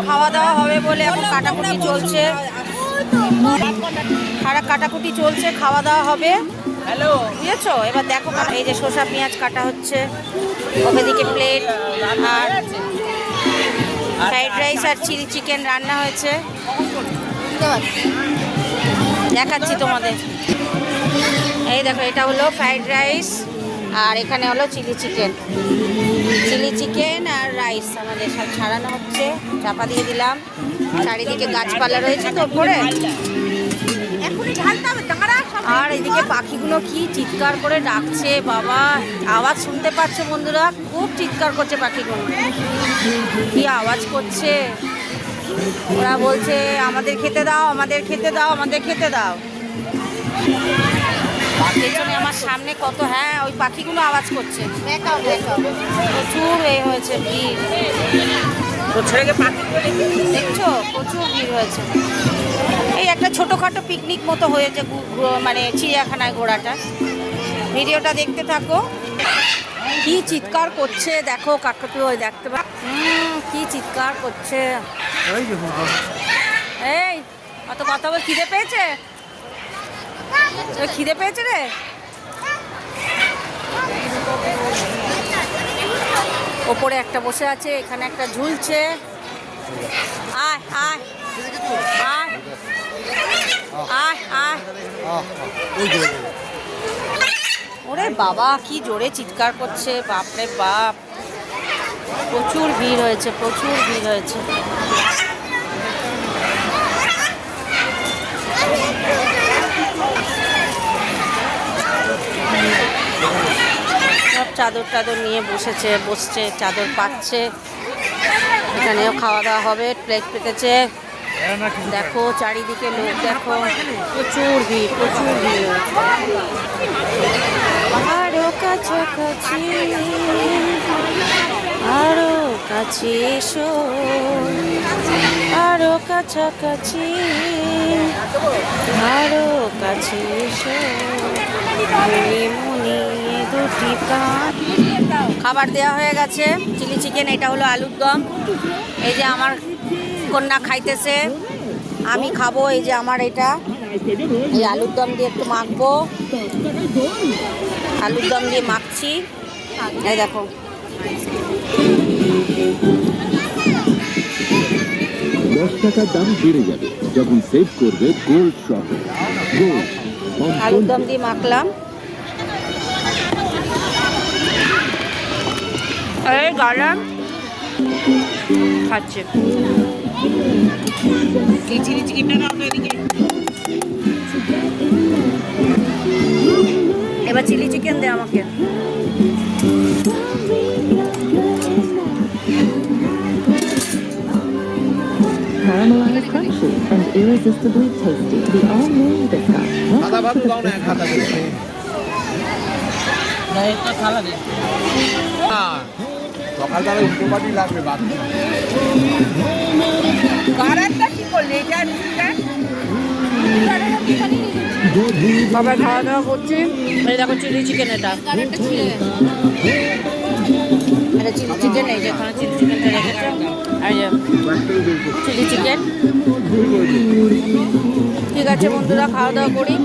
খাওয়া দাওয়া হবে বলে এখন কাটাকুটি চলছে, কাটাকুটি চলছে, খাওয়া দাওয়া হবে। হ্যালো, বুঝেছো? এবার দেখো, এই যে শসা পেঁয়াজ কাটা হচ্ছে, ওকে দিকে প্লেট আর ফ্রাইড রাইস আর চিলি চিকেন রান্না হয়েছে, দেখাচ্ছি তোমাদের। এই দেখো, এটা হলো ফ্রাইড রাইস আর এখানে হলো চিলি চিকেন আর রাইস আমাদের সব ছাড়ানো হচ্ছে, চাপা দিয়ে দিলাম। চারিদিকে গাছপালা রয়েছে তো উপরে, আর এদিকে পাখিগুলো কি চিৎকার করে ডাকছে বাবা, আওয়াজ শুনতে পাচ্ছ বন্ধুরা? খুব চিৎকার করছে পাখিগুলো, কি আওয়াজ করছে। ওরা বলছে আমাদের খেতে দাও, আমাদের খেতে দাও, আমাদের খেতে দাও। পেছনে আমার সামনে কত, হ্যাঁ ওই পাখিগুলো আওয়াজ করছে, প্রচুর হয়েছে ভিড়, দেখছো প্রচুর ভিড় হয়েছে। এই একটা ছোটোখাটো পিকনিক মতো হয়েছে, মানে চিড়িয়াখানায় ঘোরাটা। ভিডিওটা দেখতে থাকো। কি চিৎকার করছে দেখো, কাকটি ওই দেখতে পা, কি চিৎকার করছে। এই অত কথা বল, খিদে পেয়েছে? খিদে পেয়েছে রে? ওপরে একটা বসে আছে, এখানে একটা ঝুলছে। আয় আয় আয় আয় আয়, ওরে বাবা কি জোরে চিৎকার করছে, বাপরে বাপ, প্রচুর ভিড় হয়েছে, প্রচুর ভিড় হয়েছে। সব চাদর টাদর নিয়ে বসছে, চাদর পাচ্ছে। এখানেও খাওয়া দাওয়া হবে, প্লেট পেতেছে। দেখো চারিদিকে লোক, দেখো প্রচুর ভিড়, প্রচুর ভিড়। আরো কাছাকাছি, আরো কাছে এসো, আরো কাছাকাছি, আরো কাছে এসো, মনে দুটি প্রাণ। খাবার দেওয়া হয়ে গেছে, চিলি চিকেন, এটা হলো আলুর দম। এই যে আমার কন্যা খাইতেছে, আমি খাবো। এই যে আমার এটা, এই আলুর দম দিয়ে একটু মাখবো, আলুর দম দিয়ে মাখছি। এই দেখো, টাকার দাম বেড়ে যাবে যখন সেভ করবে গোল্ড শপ। আলুর দম দিয়ে মাখলাম। এই গালাম খাচ্ছে। এবার চিলি চিকেন দে আমাকে। Caramelized crunchy and irresistibly tasty. The all-new Vista. সকালবেলা উল্টো পাটি লাগবে বাকি। সবাই খাওয়া দাওয়া করছি। এই দেখো চিলি চিকেন, এটা চিলি চিকেন, এই যে এখানে চিলি চিকেনটা রেখেছে, এই যে চিলি চিকেন। ঠিক আছে বন্ধুরা, খাওয়া দাওয়া করি।